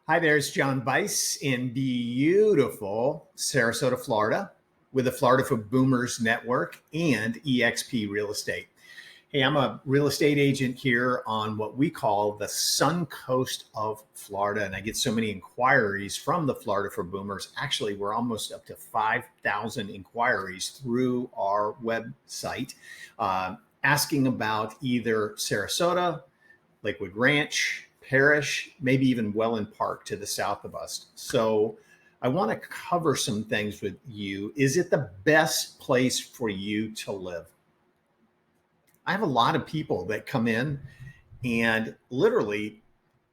Hi there, it's John Bice in beautiful Sarasota, Florida, with the Florida for Boomers Network and eXp Real Estate. Hey, I'm a real estate agent here on what we call the Suncoast of Florida, and I get so many inquiries from the Florida for Boomers. Actually, we're almost up to 5,000 inquiries through our website asking about either Sarasota, Lakewood Ranch, Parrish, maybe even Welland Park to the south of us. So I want to cover some things with you. Is it the best place for you to live? I have a lot of people that come in and literally,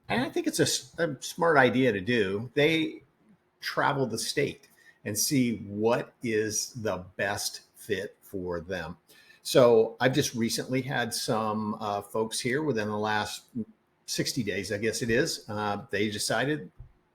and I think it's a smart idea to do, they travel the state and see what is the best fit for them. So I've just recently had some folks here within the last 60 days, I guess it is. They decided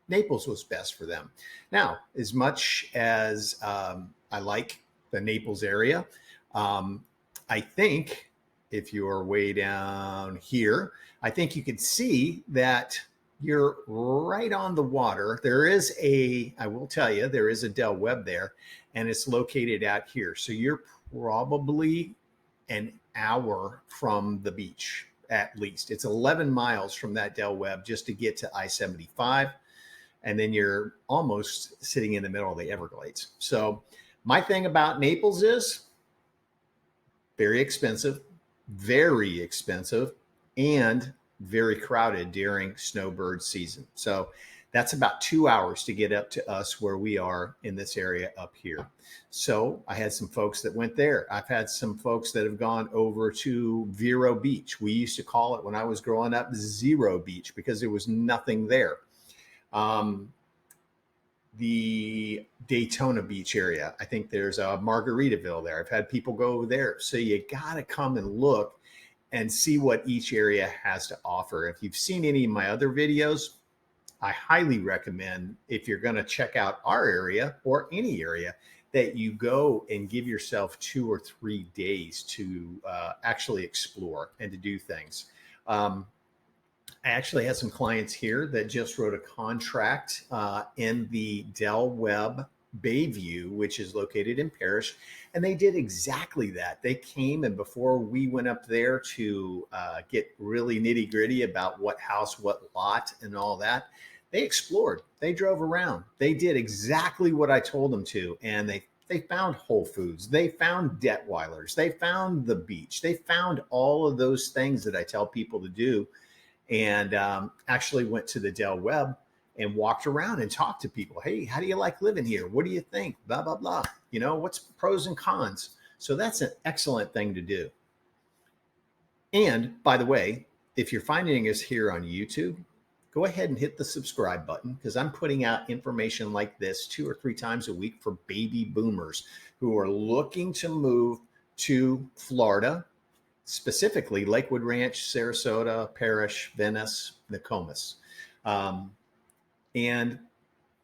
Naples was best for them. Now, as much as I like the Naples area, I think if you're way down here, I think you can see that you're right on the water. I will tell you, there is a Del Webb there, and it's located out here. So you're probably an hour from the beach, at least. It's 11 miles from that Del Webb just to get to I-75. And then you're almost sitting in the middle of the Everglades. So my thing about Naples is very expensive, and very crowded during snowbird season. So that's about 2 hours to get up to us where we are in this area up here. So I had some folks that went there. I've had some folks that have gone over to Vero Beach. We used to call it when I was growing up Zero Beach because there was nothing there. The Daytona Beach area, I think there's a Margaritaville there. I've had people go over there. So you got to come and look and see what each area has to offer. If you've seen any of my other videos, I highly recommend, if you're going to check out our area or any area, that you go and give yourself 2 or 3 days to actually explore and to do things. I actually had some clients here that just wrote a contract in the Del Webb Bayview, which is located in Parrish, and they did exactly that. They came, and before we went up there to get really nitty gritty about what house, what lot, and all that, they explored. They drove around. They did exactly what I told them to, and they found Whole Foods. They found Detweilers. They found the beach. They found all of those things that I tell people to do, and actually went to the Del Webb and walked around and talked to people. Hey, how do you like living here? What do you think? Blah, blah, blah. You know, what's pros and cons? So that's an excellent thing to do. And by the way, if you're finding us here on YouTube, go ahead and hit the subscribe button, because I'm putting out information like this 2 or 3 times a week for baby boomers who are looking to move to Florida, specifically Lakewood Ranch, Sarasota, Parrish, Venice, Nokomis. And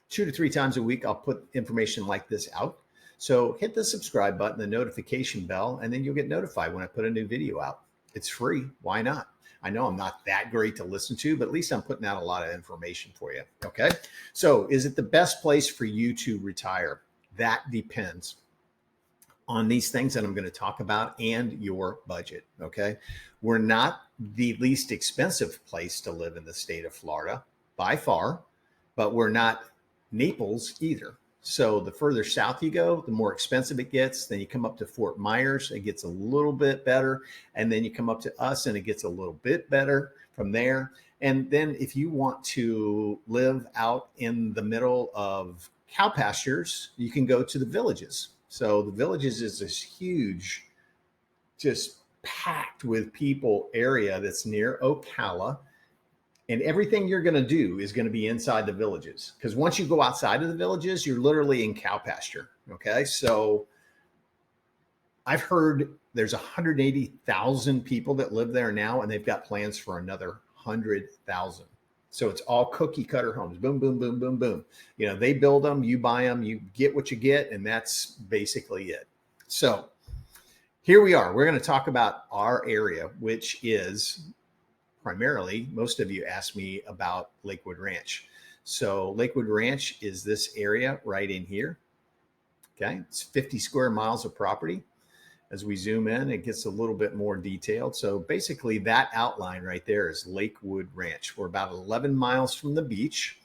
2 to 3 times a week, I'll put information like this out. So hit the subscribe button, the notification bell, and then you'll get notified when I put a new video out. It's free. Why not? I know I'm not that great to listen to, but at least I'm putting out a lot of information for you. Okay. So is it the best place for you to retire? That depends on these things that I'm going to talk about and your budget. Okay. We're not the least expensive place to live in the state of Florida by far, but we're not Naples either. So the further south you go, the more expensive it gets. Then you come up to Fort Myers, it gets a little bit better. And then you come up to us and it gets a little bit better from there. And then if you want to live out in the middle of cow pastures, you can go to the Villages. So the Villages is this huge, just packed with people area that's near Ocala. And everything you're going to do is going to be inside the Villages, because once you go outside of the Villages, you're literally in cow pasture. Okay. So I've heard there's 180,000 people that live there now, and they've got plans for another 100,000. So it's all cookie cutter homes. Boom, boom, boom, boom, boom. You know, they build them, you buy them, you get what you get. And that's basically it. So here we are. We're going to talk about our area, which is primarily, most of you asked me about Lakewood Ranch. So Lakewood Ranch is this area right in here. Okay, it's 50 square miles of property. As we zoom in, it gets a little bit more detailed. So basically that outline right there is Lakewood Ranch. We're about 11 miles from the beach.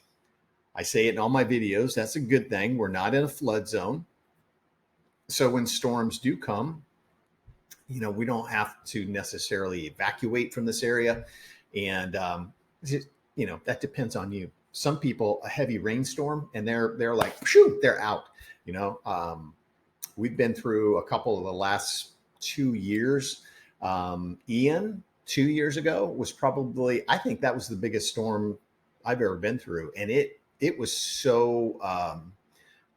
I say it in all my videos. That's a good thing. We're not in a flood zone. So when storms do come, we don't have to necessarily evacuate from this area. And, that depends on you. Some people, a heavy rainstorm, and they're like, phew, they're out. We've been through a couple of the last 2 years. Ian, 2 years ago, was probably, I think that was the biggest storm I've ever been through. And it was so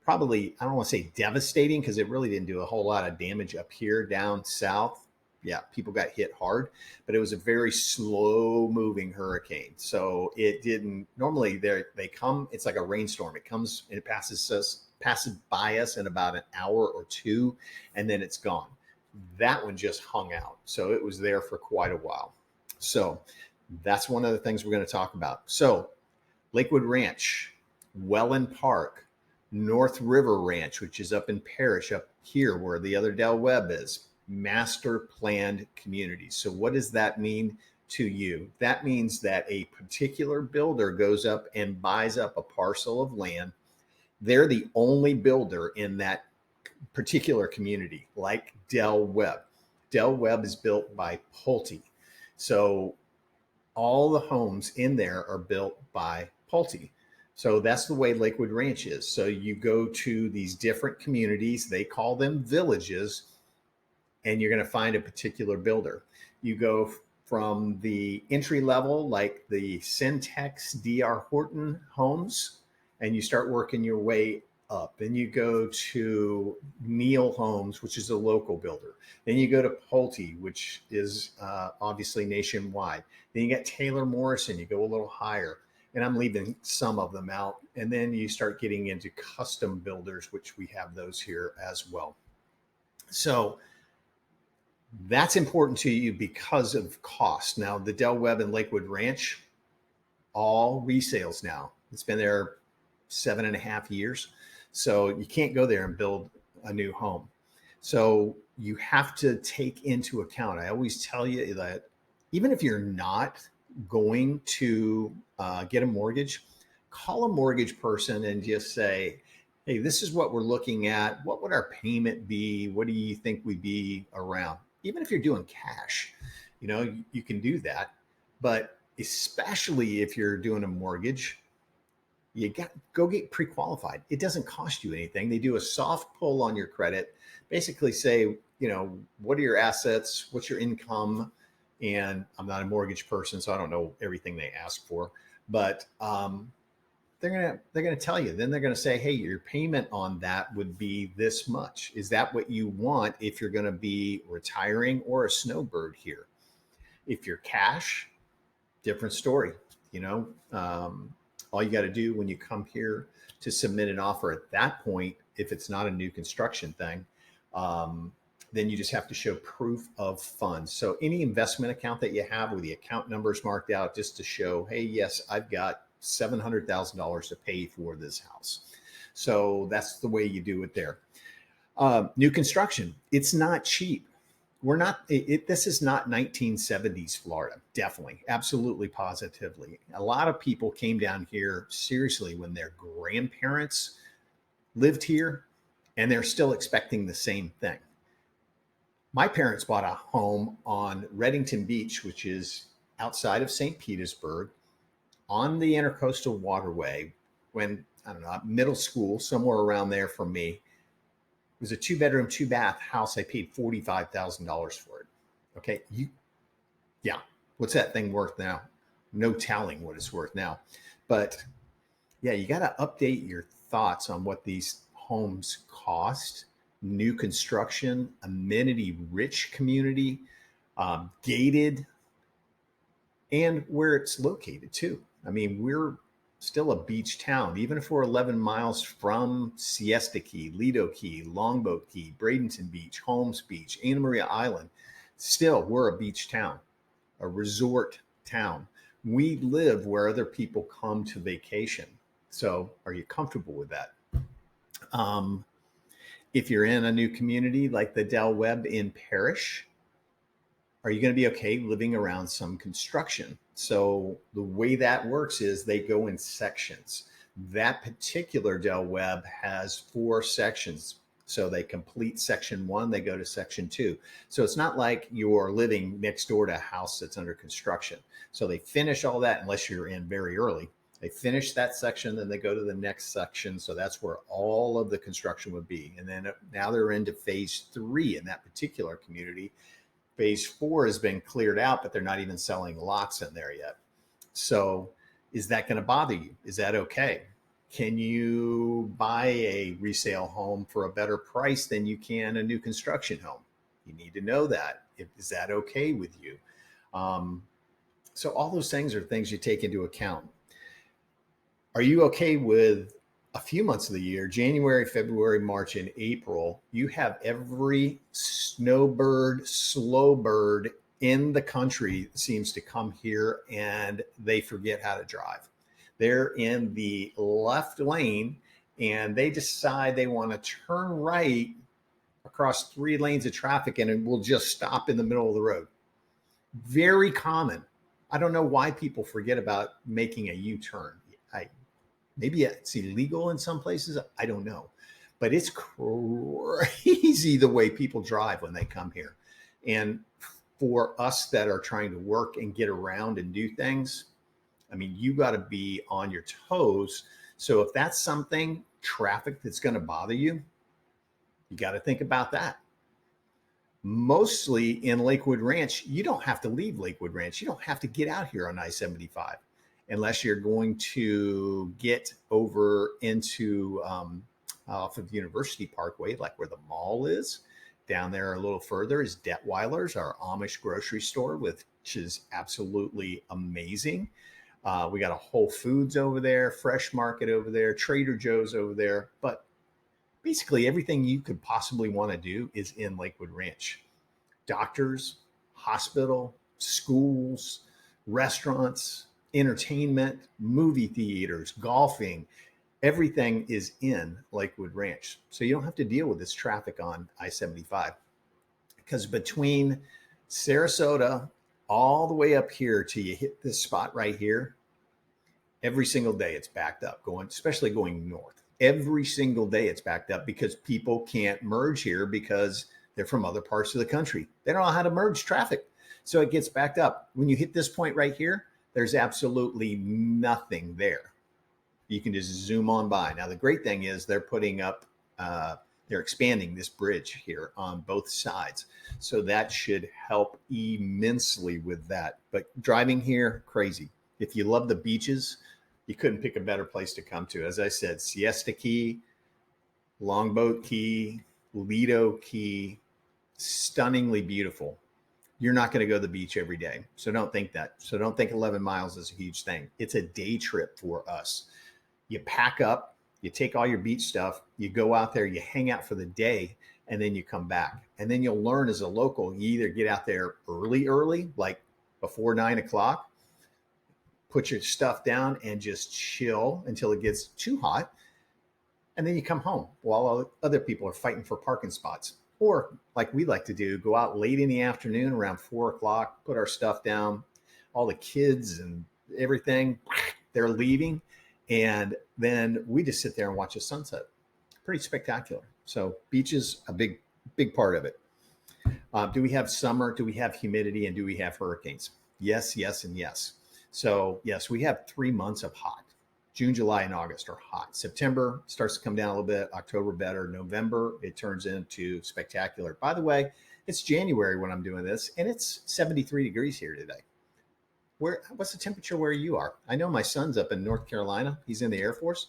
probably, I don't want to say devastating, because it really didn't do a whole lot of damage up here. Down south, yeah, people got hit hard, but it was a very slow moving hurricane. So it didn't, normally they come, it's like a rainstorm. It comes and it passes by us in about an hour or two, and then it's gone. That one just hung out. So it was there for quite a while. So that's one of the things we're going to talk about. So Lakewood Ranch, Welland Park, North River Ranch, which is up in Parrish, up here where the other Del Webb is, master planned communities. So what does that mean to you? That means that a particular builder goes up and buys up a parcel of land. They're the only builder in that particular community, like Del Webb. Del Webb is built by Pulte. So all the homes in there are built by Pulte. So that's the way Lakewood Ranch is. So you go to these different communities, they call them villages, and you're going to find a particular builder. You go from the entry level, like the Syntex DR Horton homes, and you start working your way up. Then you go to Neal Homes, which is a local builder. Then you go to Pulte, which is obviously nationwide. Then you get Taylor Morrison, you go a little higher. And I'm leaving some of them out. And then you start getting into custom builders, which we have those here as well. So that's important to you because of cost. Now, the Del Webb and Lakewood Ranch, all resales now. It's been there 7.5 years. So you can't go there and build a new home. So you have to take into account, I always tell you that even if you're not going to get a mortgage, call a mortgage person and just say, hey, this is what we're looking at. What would our payment be? What do you think we'd be around? Even if you're doing cash, you can do that. But especially if you're doing a mortgage, you got go get pre-qualified. It doesn't cost you anything. They do a soft pull on your credit, basically say, what are your assets? What's your income? And I'm not a mortgage person, so I don't know everything they ask for, but they're gonna tell you. Then they're gonna say, hey, your payment on that would be this much. Is that what you want if you're gonna be retiring or a snowbird here? If you're cash, different story. All you got to do when you come here to submit an offer at that point, if it's not a new construction thing, then you just have to show proof of funds. So any investment account that you have with the account numbers marked out, just to show, hey, yes, I've got $700,000 to pay for this house. So that's the way you do it there. New construction, it's not cheap. This is not 1970s Florida. Definitely, absolutely, positively. A lot of people came down here seriously when their grandparents lived here, and they're still expecting the same thing. My parents bought a home on Reddington Beach, which is outside of St. Petersburg, on the Intercoastal Waterway, when, I don't know, middle school, somewhere around there for me. It was a 2-bedroom, 2-bath house. I paid $45,000 for it. Okay. Yeah. What's that thing worth now? No telling what it's worth now. But yeah, you got to update your thoughts on what these homes cost. New construction, amenity rich community, gated, and where it's located too. I mean, we're still a beach town, even if we're 11 miles from Siesta Key, Lido Key, Longboat Key, Bradenton Beach, Holmes Beach, Anna Maria Island. Still, we're a beach town, a resort town. We live where other people come to vacation. So are you comfortable with that? Um, if you're in a new community like the Del Webb in Parrish, are you going to be okay living around some construction? So the way that works is they go in sections. That particular Del Webb has 4 sections. So they complete section 1, they go to section 2. So it's not like you're living next door to a house that's under construction. So they finish all that unless you're in very early. They finish that section, then they go to the next section. So that's where all of the construction would be. And then now they're into phase 3 in that particular community. Phase 4 has been cleared out, but they're not even selling lots in there yet. So is that going to bother you? Is that okay? Can you buy a resale home for a better price than you can a new construction home? You need to know that. Is that okay with you? So all those things are things you take into account. Are you okay with a few months of the year, January, February, March, and April, you have every snowbird, slowbird in the country seems to come here and they forget how to drive. They're in the left lane and they decide they want to turn right across 3 lanes of traffic and it will just stop in the middle of the road. Very common. I don't know why people forget about making a U-turn. Maybe it's illegal in some places. I don't know. But it's crazy the way people drive when they come here. And for us that are trying to work and get around and do things, I mean, you got to be on your toes. So if that's something, traffic that's going to bother you, you got to think about that. Mostly in Lakewood Ranch, you don't have to leave Lakewood Ranch. You don't have to get out here on I-75 unless you're going to get over into off of University Parkway, like where the mall is. Down there a little further is Detweiler's, our Amish grocery store, which is absolutely amazing. We got a Whole Foods over there, Fresh Market over there, Trader Joe's over there. But basically everything you could possibly want to do is in Lakewood Ranch. Doctors, hospital, schools, restaurants, entertainment, movie theaters, golfing, everything is in Lakewood Ranch. So you don't have to deal with this traffic on I-75 because between Sarasota all the way up here till you hit this spot right here, every single day it's backed up especially going north. Every single day it's backed up because people can't merge here because they're from other parts of the country. They don't know how to merge traffic. So it gets backed up. When you hit this point right here, there's absolutely nothing there. You can just zoom on by. Now, the great thing is they're putting up, they're expanding this bridge here on both sides. So that should help immensely with that. But driving here, crazy. If you love the beaches, you couldn't pick a better place to come to. As I said, Siesta Key, Longboat Key, Lido Key, stunningly beautiful. You're not going to go to the beach every day. So don't think that. So don't think 11 miles is a huge thing. It's a day trip for us. You pack up, you take all your beach stuff, you go out there, you hang out for the day, and then you come back. And then you'll learn as a local, you either get out there early, like before 9 o'clock, put your stuff down and just chill until it gets too hot. And then you come home while other people are fighting for parking spots. Or like we like to do, go out late in the afternoon around 4 o'clock, put our stuff down, all the kids and everything, they're leaving. And then we just sit there and watch the sunset. Pretty spectacular. So beach is a big part of it. Do we have summer? Do we have humidity? And do we have hurricanes? Yes, yes, and yes. So yes, we have 3 months of hot. June, July, and August are hot. September starts to come down a little bit. October better. November, it turns into spectacular. By the way, it's January when I'm doing this, and it's 73 degrees here today. What's the temperature where you are? I know my son's up in North Carolina. He's in the Air Force.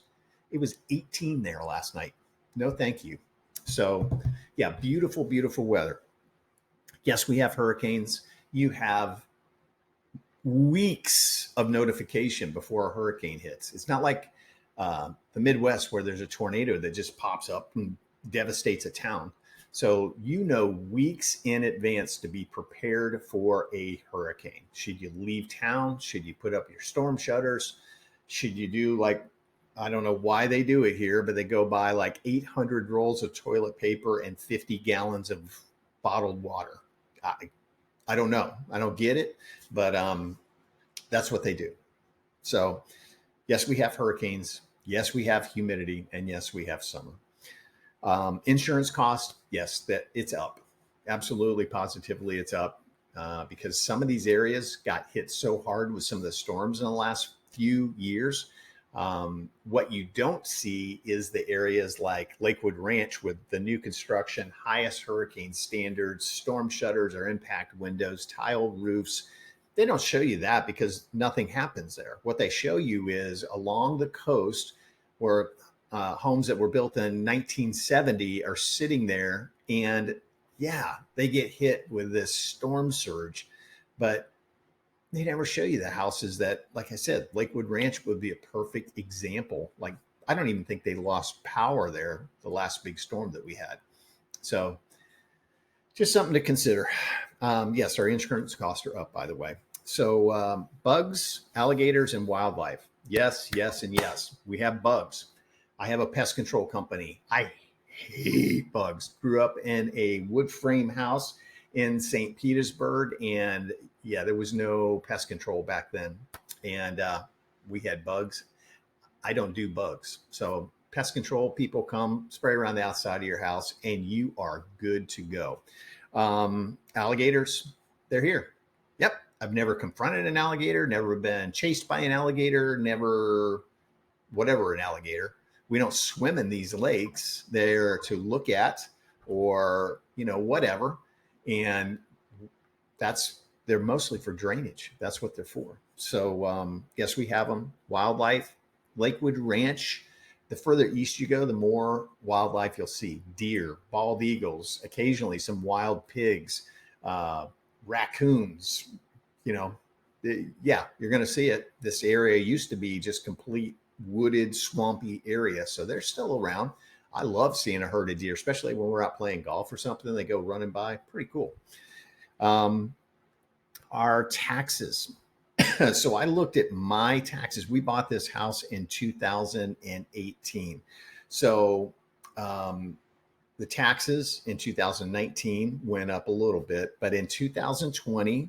It was 18 there last night. No, thank you. So yeah, beautiful, beautiful weather. Yes, we have hurricanes. You have weeks of notification before a hurricane hits. It's not like the Midwest where there's a tornado that just pops up and devastates a town. So weeks in advance to be prepared for a hurricane. Should you leave town? Should you put up your storm shutters? Should you do like I don't know why they do it here, but they go buy like 800 rolls of toilet paper and 50 gallons of bottled water. I, I don't know. I don't get it, but that's what they do. So, yes, we have hurricanes. Yes, we have humidity. And yes, we have summer. Insurance cost, yes, that it's up. Absolutely, positively, it's up because some of these areas got hit so hard with some of the storms in the last few years. What you don't see is the areas like Lakewood Ranch with the new construction, highest hurricane standards, storm shutters or impact windows, tiled roofs. They don't show you that because nothing happens there. What they show you is along the coast where homes that were built in 1970 are sitting there, and yeah, they get hit with this storm surge, but they never show you the houses that, like I said, Lakewood Ranch would be a perfect example. Like, I don't even think they lost power there the last big storm that we had. So just something to consider. Yes, our insurance costs are up, by the way. So bugs, alligators, and wildlife. Yes, yes, and yes. We have bugs. I have a pest control company. I hate bugs. Grew up in a wood frame house in St. Petersburg, and yeah, there was no pest control back then, and we had bugs. I don't do bugs, so pest control people come spray around the outside of your house, and you are good to go. Alligators, they're here. Yep, I've never confronted an alligator, never been chased by an alligator, never whatever an alligator. We don't swim in these lakes. They're to look at or, whatever. And they're mostly for drainage. That's what they're for. So, yes, we have them. Wildlife, Lakewood Ranch. The further east you go, the more wildlife you'll see. Deer, bald eagles, occasionally some wild pigs, raccoons, yeah, you're going to see it. This area used to be just complete wooded, swampy area. So they're still around. I love seeing a herd of deer, especially when we're out playing golf or something. They go running by. Pretty cool. Our taxes. So I looked at my taxes. We bought this house in 2018. So the taxes in 2019 went up a little bit, but in 2020,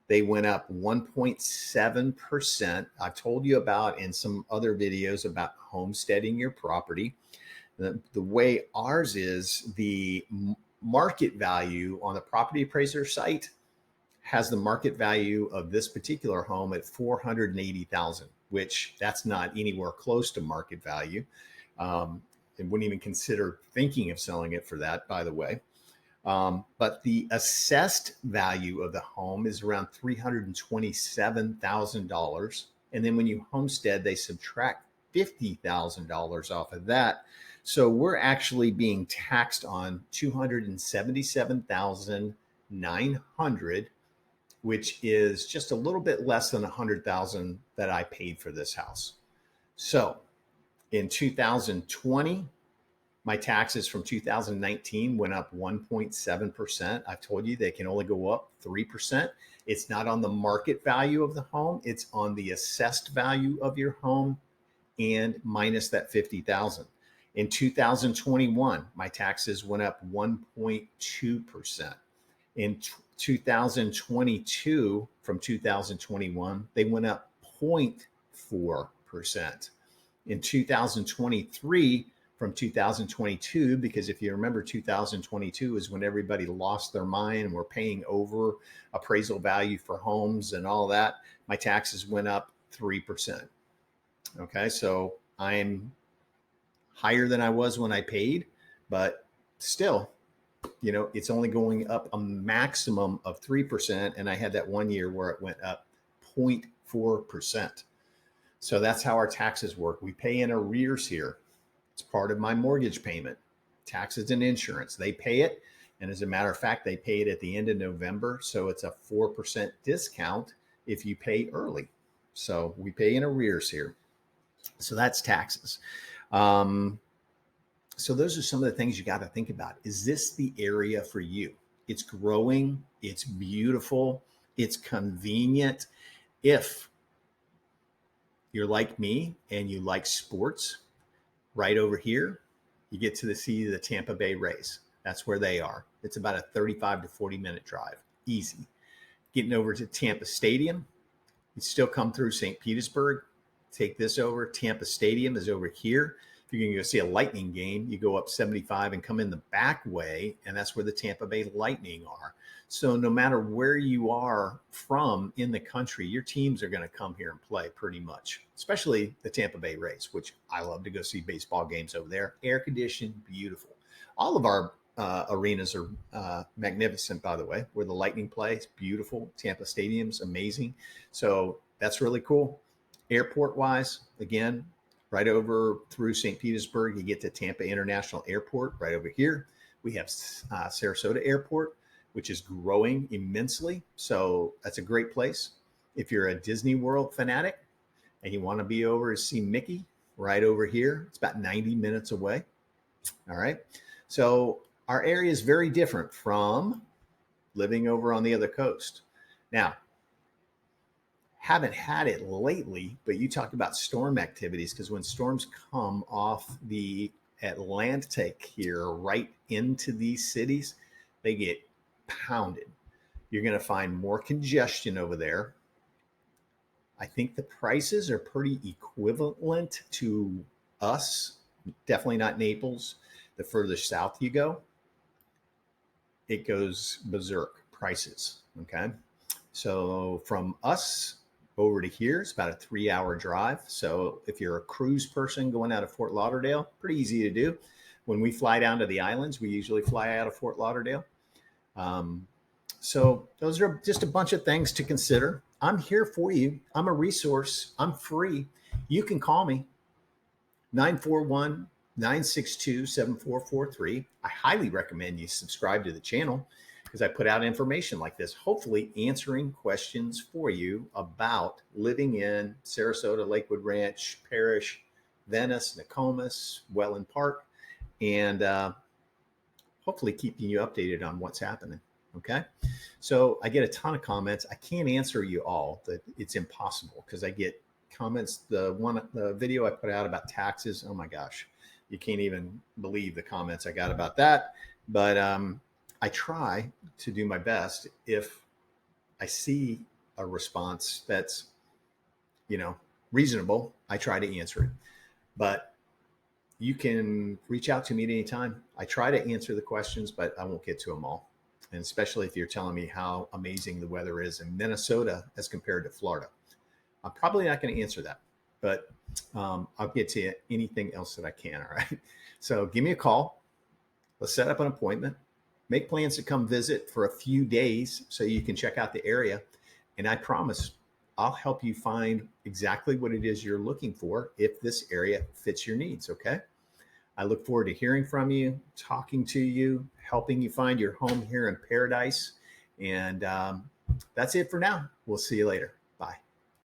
they went up 1.7%. I've told you about in some other videos about homesteading your property. The way ours is, the market value on the property appraiser site has the market value of this particular home at $480,000, which that's not anywhere close to market value. And wouldn't even consider thinking of selling it for that, by the way. But the assessed value of the home is around $327,000. And then when you homestead, they subtract $50,000 off of that. So we're actually being taxed on $277,900, which is just a little bit less than $100,000 that I paid for this house. So in 2020, my taxes from 2019 went up 1.7%. I've told you they can only go up 3%. It's not on the market value of the home. It's on the assessed value of your home and minus that 50,000. In 2021, my taxes went up 1.2%. In 2022, from 2021, they went up 0.4%. In 2023, from 2022, because if you remember, 2022 is when everybody lost their mind and were paying over appraisal value for homes and all that. My taxes went up 3%. Okay, so I'm higher than I was when I paid, but still, it's only going up a maximum of 3%. And I had that 1 year where it went up 0.4%. So that's how our taxes work. We pay in arrears here. It's part of my mortgage payment. Taxes and insurance, they pay it. And as a matter of fact, they pay it at the end of November. So it's a 4% discount if you pay early. So we pay in arrears here. So that's taxes. So those are some of the things you got to think about. Is this the area for you? It's growing. It's beautiful. It's convenient. If you're like me and you like sports, right over here, you get to see the Tampa Bay Rays. That's where they are. It's about a 35 to 40-minute drive. Easy. Getting over to Tampa Stadium, you still come through St. Petersburg, take this over. Tampa Stadium is over here. If you're going to go see a Lightning game, you go up 75 and come in the back way, and that's where the Tampa Bay Lightning are. So no matter where you are from in the country, your teams are going to come here and play pretty much, especially the Tampa Bay Rays, which I love to go see baseball games over there. Air conditioned, beautiful. All of our arenas are magnificent, by the way, where the Lightning play. It's beautiful. Tampa Stadium's amazing. So that's really cool. Airport wise, again, right over through St. Petersburg, you get to Tampa International Airport right over here. We have Sarasota Airport, which is growing immensely. So that's a great place. If you're a Disney World fanatic and you want to be over to see Mickey, right over here, it's about 90 minutes away. All right. So our area is very different from living over on the other coast. Now, haven't had it lately, but you talk about storm activities, because when storms come off the Atlantic here right into these cities, they get pounded. You're going to find more congestion over there. I think the prices are pretty equivalent to us, definitely not Naples. The further south you go, it goes berserk prices. Okay. So from us over to here, it's about a 3-hour drive. So if you're a cruise person going out of Fort Lauderdale, pretty easy to do. When we fly down to the islands, we usually fly out of Fort Lauderdale. So those are just a bunch of things to consider. I'm here for you. I'm a resource. I'm free. You can call me 941-962-7443. I highly recommend you subscribe to the channel, because I put out information like this, hopefully answering questions for you about living in Sarasota, Lakewood Ranch, Parrish, Venice, Nokomis, Welland Park, and hopefully keeping you updated on what's happening. Okay. So I get a ton of comments. I can't answer you all. It's impossible, because I get comments. The video I put out about taxes, oh my gosh, you can't even believe the comments I got about that. But I try to do my best. If I see a response that's, reasonable, I try to answer it. But you can reach out to me at any time. I try to answer the questions, but I won't get to them all. And especially if you're telling me how amazing the weather is in Minnesota as compared to Florida. I'm probably not going to answer that, but I'll get to anything else that I can. All right. So give me a call. Let's set up an appointment. Make plans to come visit for a few days so you can check out the area. And I promise I'll help you find exactly what it is you're looking for if this area fits your needs. Okay. I look forward to hearing from you, talking to you, helping you find your home here in paradise. And that's it for now. We'll see you later.